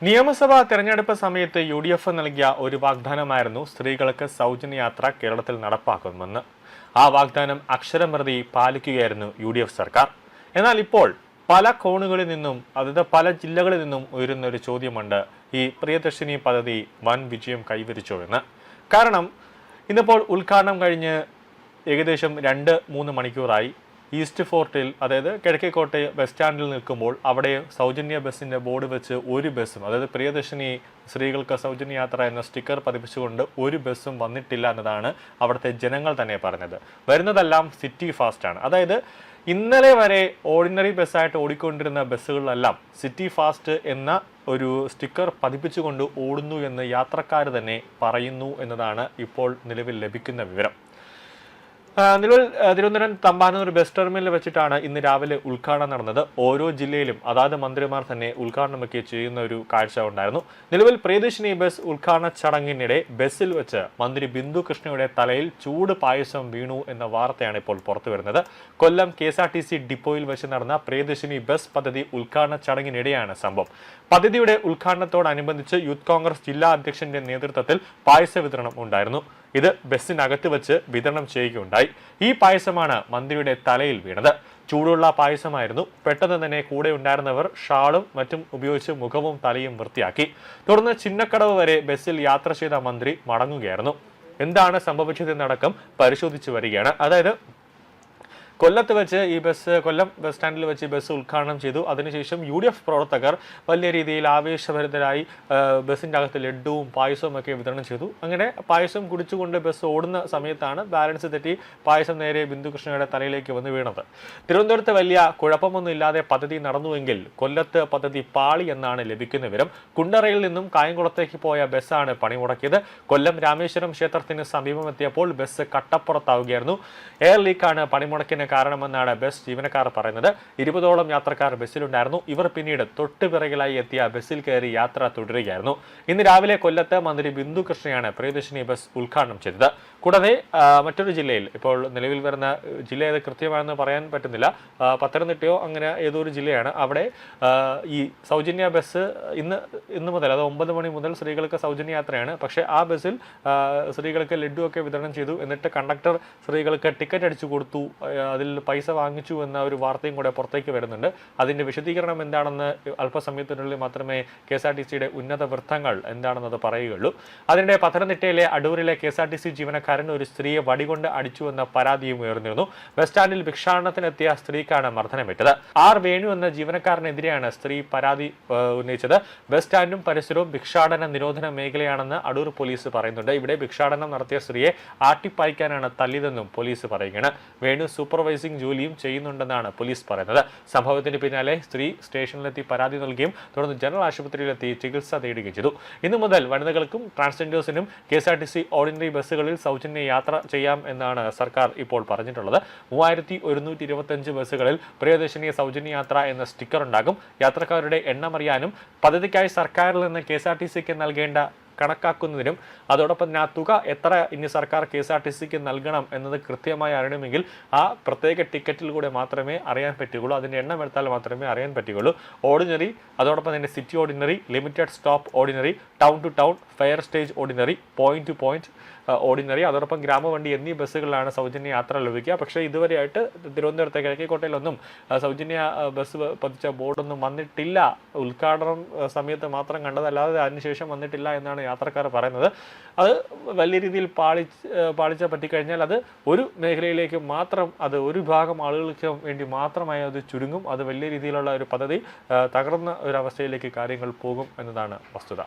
നിയമസഭാ തെരഞ്ഞെടുപ്പ് സമയത്ത് UDF നൽകിയ ഒരു വാഗ്ദാനമായിരുന്നു സ്ത്രീകൾക്ക് സൗജന്യ യാത്ര കേരളത്തിൽ നടപ്പാക്കുമെന്ന്. ആ വാഗ്ദാനം അക്ഷരപ്രതി പാലിക്കുകയായിരുന്നു UDF സർക്കാർ. എന്നാൽ ഇപ്പോൾ പല കോണുകളിൽ നിന്നും, അതായത് പല ജില്ലകളിൽ നിന്നും ഉയരുന്ന ഒരു ചോദ്യമുണ്ട്: ഈ പ്രിയദർശിനി പദ്ധതി വൻ വിജയം കൈവരിച്ചോ എന്ന്. കാരണം ഇന്നിപ്പോൾ ഉദ്ഘാടനം കഴിഞ്ഞ് ഏകദേശം 2-3 മണിക്കൂറായി. ഈസ്റ്റ് ഫോർട്ടിൽ, അതായത് കിഴക്കേക്കോട്ടെ ബസ് സ്റ്റാൻഡിൽ നിൽക്കുമ്പോൾ അവിടെ സൗജന്യ ബസ്സിൻ്റെ ബോർഡ് വെച്ച് ഒരു ബസ്സും, അതായത് പ്രിയദർശിനി സ്ത്രീകൾക്ക് സൗജന്യ യാത്ര എന്ന സ്റ്റിക്കർ പതിപ്പിച്ചുകൊണ്ട് ഒരു ബസ്സും വന്നിട്ടില്ല എന്നതാണ് അവിടുത്തെ ജനങ്ങൾ തന്നെ പറഞ്ഞത്. വരുന്നതെല്ലാം സിറ്റി ഫാസ്റ്റാണ്. അതായത് ഇന്നലെ വരെ ഓർഡിനറി ബസ്സായിട്ട് ഓടിക്കൊണ്ടിരുന്ന ബസ്സുകളിലെല്ലാം സിറ്റി ഫാസ്റ്റ് എന്ന ഒരു സ്റ്റിക്കർ പതിപ്പിച്ചുകൊണ്ട് ഓടുന്നു എന്ന് യാത്രക്കാർ തന്നെ പറയുന്നു എന്നതാണ് ഇപ്പോൾ നിലവിൽ ലഭിക്കുന്ന വിവരം. നിലവിൽ തിരുവനന്തപുരം തമ്പാനൂർ ബസ് ടെർമിനലിൽ വെച്ചിട്ടാണ് ഇന്ന് രാവിലെ ഉദ്ഘാടനം നടന്നത്. ഓരോ ജില്ലയിലും അതാത് മന്ത്രിമാർ തന്നെ ഉദ്ഘാടനമൊക്കെ ചെയ്യുന്ന ഒരു കാഴ്ച ഉണ്ടായിരുന്നു. നിലവിൽ പ്രിയദർശിനി ബസ് ഉദ്ഘാടന ചടങ്ങിനിടെ ബസ്സിൽ വെച്ച് മന്ത്രി ബിന്ദു കൃഷ്ണയുടെ തലയിൽ ചൂട് പായസം വീണു എന്ന വാർത്തയാണ് ഇപ്പോൾ പുറത്തുവരുന്നത്. കൊല്ലം KSRTC ഡിപ്പോയിൽ വെച്ച് നടന്ന പ്രിയദർശിനി ബസ് പദ്ധതി ഉദ്ഘാടന ചടങ്ങിനിടെയാണ് സംഭവം. പദ്ധതിയുടെ ഉദ്ഘാടനത്തോടനുബന്ധിച്ച് യൂത്ത് കോൺഗ്രസ് ജില്ലാ അധ്യക്ഷന്റെ നേതൃത്വത്തിൽ പായസ വിതരണം ഉണ്ടായിരുന്നു. ഇത് ബസ്സിനകത്ത് വെച്ച് വിതരണം ചെയ്യുകയുണ്ടായി. ഈ പായസമാണ് മന്ത്രിയുടെ തലയിൽ വീണത്. ചൂടുള്ള പായസമായിരുന്നു. പെട്ടെന്ന് തന്നെ കൂടെ ഉണ്ടായിരുന്നവർ ഷാളും മറ്റും ഉപയോഗിച്ച് മുഖവും തലയും വൃത്തിയാക്കി. തുടർന്ന് ചിന്നക്കടവ് വരെ ബസ്സിൽ യാത്ര ചെയ്ത മന്ത്രി മടങ്ങുകയായിരുന്നു. എന്താണ് സംഭവിച്ചതെന്നടക്കം പരിശോധിച്ചു വരികയാണ്. അതായത് കൊല്ലത്ത് വെച്ച് കൊല്ലം ബസ് സ്റ്റാൻഡിൽ വെച്ച് ബസ് ഉദ്ഘാടനം ചെയ്തു. അതിനുശേഷം UDF പ്രവർത്തകർ വലിയ രീതിയിൽ ആവേശഭരിതരായി ബസ്സിൻ്റെ അകത്ത് ലഡ്ഡുവും പായസവും ഒക്കെ വിതരണം ചെയ്തു. അങ്ങനെ പായസം കുടിച്ചുകൊണ്ട് ബസ് ഓടുന്ന സമയത്താണ് ബാലൻസ് തെറ്റി പായസം നേരെ ബിന്ദുകൃഷ്ണയുടെ തലയിലേക്ക് വന്ന് വീണത്. തിരുവനന്തപുരത്ത് വലിയ കുഴപ്പമൊന്നും ഇല്ലാതെ പദ്ധതി നടന്നുവെങ്കിൽ കൊല്ലത്ത് പദ്ധതി പാളി എന്നാണ് ലഭിക്കുന്ന വിവരം. കുണ്ടറയിൽ നിന്നും കായംകുളത്തേക്ക് പോയ ബസ്സാണ് പണിമുടക്കിയത്. കൊല്ലം രാമേശ്വരം ക്ഷേത്രത്തിന് സമീപമെത്തിയപ്പോൾ ബസ് കട്ടപ്പുറത്താവുകയായിരുന്നു. എയർ ലീക്കാണ് പണിമുടക്കിന് കാരണമെന്നാണ് ബസ് ജീവനക്കാർ പറയുന്നത്. 20ഓളം യാത്രക്കാർ ബസ്സിലുണ്ടായിരുന്നു. ഇവർ പിന്നീട് തൊട്ടുപിറകിലായി എത്തിയ ബസ്സിൽ കയറി യാത്ര തുടരുകയായിരുന്നു. ഇന്ന് രാവിലെ കൊല്ലത്ത് മന്ത്രി ബിന്ദു കൃഷ്ണയാണ് പ്രിയദർശിനി ബസ് ഉദ്ഘാടനം ചെയ്തത്. കൂടാതെ മറ്റൊരു ജില്ലയിൽ, ഇപ്പോൾ നിലവിൽ വരുന്ന ജില്ല ഏത് കൃത്യമാണെന്ന് പറയാൻ പറ്റുന്നില്ല, പത്തനംതിട്ടയോ അങ്ങനെ ഏതോ ഒരു ജില്ലയാണ്. അവിടെ ഈ സൗജന്യ ബസ് ഇന്ന് മുതൽ, അത് 9 മണി മുതൽ സ്ത്രീകൾക്ക് സൗജന്യ യാത്രയാണ്. പക്ഷേ ആ ബസ്സിൽ സ്ത്രീകൾക്ക് ലഡ്ഡു ഒക്കെ വിതരണം ചെയ്തു. എന്നിട്ട് കണ്ടക്ടർ സ്ത്രീകൾക്ക് ടിക്കറ്റ് അടിച്ചു കൊടുത്തു, അതിൽ പൈസ വാങ്ങിച്ചു എന്ന ഒരു വാർത്തയും കൂടെ പുറത്തേക്ക് വരുന്നുണ്ട്. അതിൻ്റെ വിശദീകരണം എന്താണെന്ന് അല്പസമയത്തിനുള്ളിൽ മാത്രമേ KSRTCയുടെ ഉന്നത വൃത്തങ്ങൾ എന്താണെന്നത് പറയുകയുള്ളൂ. അതിനിടെ പത്തനംതിട്ടയിലെ അടൂരിലെ KSRTC ജീവനക്കാരൻ ഒരു സ്ത്രീയെ വടികൊണ്ട് അടിച്ചു എന്ന പരാതിയും ഉയർന്നിരുന്നു. ബസ് സ്റ്റാൻഡിൽ ഭിക്ഷാടനത്തിനെത്തിയ സ്ത്രീക്കാണ് മർദ്ദനമേറ്റത്. വേണു എന്ന ജീവനക്കാരനെതിരെയാണ് സ്ത്രീ പരാതി ഉന്നയിച്ചത്. ബസ് സ്റ്റാൻഡും പരിസരവും ഭിക്ഷാടന നിരോധന മേഖലയാണെന്ന് അടൂർ പോലീസ് പറയുന്നുണ്ട്. ഇവിടെ ഭിക്ഷാടനം നടത്തിയ സ്ത്രീയെ ആട്ടിപ്പായിക്കാനാണ് തല്ലിയതെന്നും പോലീസ് പറയുകയാണ്. വേണു സൂപ്പർവൈസിംഗ് ജോലിയും ചെയ്യുന്നുണ്ടെന്നാണ് പോലീസ് പറയുന്നത്. സംഭവത്തിന് പിന്നാലെ സ്ത്രീ സ്റ്റേഷനിലെത്തി പരാതി നൽകുകയും തുടർന്ന് ജനറൽ ആശുപത്രിയിലെത്തി ചികിത്സ തേടുകയും ചെയ്തു. ഇന്നു മുതൽ വനിതകൾക്കും ട്രാൻസ്ജെൻഡേഴ്സിനും KSRTC ഓർഡിനറി ബസ്സുകളിൽ സൗജന്യ യാത്ര ചെയ്യാം എന്നാണ് സർക്കാർ ഇപ്പോൾ പറഞ്ഞിട്ടുള്ളത്. 3125 ബസ്സുകളിൽ പ്രിയദർശിനി സൗജന്യ യാത്ര എന്ന സ്റ്റിക്കർ ഉണ്ടാകും. യാത്രക്കാരുടെ എണ്ണം അറിയാനും പദ്ധതിക്കായി സർക്കാരിൽ നിന്ന് KSRTCക്ക് നൽകേണ്ട കണക്കാക്കുന്നതിനും അതോടൊപ്പം ആ തുക എത്ര ഇനി സർക്കാർ KSRTCക്ക് നൽകണം എന്നത് കൃത്യമായി അറിയണമെങ്കിൽ ആ പ്രത്യേക ടിക്കറ്റിലൂടെ മാത്രമേ അറിയാൻ പറ്റുകയുള്ളൂ. അതിൻ്റെ എണ്ണം എടുത്താൽ മാത്രമേ അറിയാൻ പറ്റുകയുള്ളൂ. ഓർഡിനറി, അതോടൊപ്പം തന്നെ city ordinary, limited stop ordinary, town to town, fare stage ordinary, point to point ordinary, അതോടൊപ്പം ഗ്രാമവണ്ടി എന്നീ ബസ്സുകളിലാണ് സൗജന്യ യാത്ര ലഭിക്കുക. പക്ഷേ ഇതുവരെയായിട്ട് തിരുവനന്തപുരത്തെ കിഴക്കേക്കോട്ടയിലൊന്നും സൗജന്യ ബസ് പതിച്ച ബോർഡൊന്നും വന്നിട്ടില്ല. ഉദ്ഘാടനം സമയത്ത് മാത്രം കണ്ടതല്ലാതെ അതിനുശേഷം വന്നിട്ടില്ല എന്നാണ് യാത്രക്കാർ പറയുന്നത്. അത് വലിയ രീതിയിൽ പാളിച്ച പറ്റിക്കഴിഞ്ഞാൽ അത് ഒരു മേഖലയിലേക്ക് മാത്രം, അത് ഒരു വിഭാഗം ആളുകൾക്ക് വേണ്ടി മാത്രമായി അത് ചുരുങ്ങും. അത് വലിയ രീതിയിലുള്ള ഒരു പദ്ധതി തകർന്ന ഒരു അവസ്ഥയിലേക്ക് കാര്യങ്ങൾ പോകും എന്നതാണ് വസ്തുത.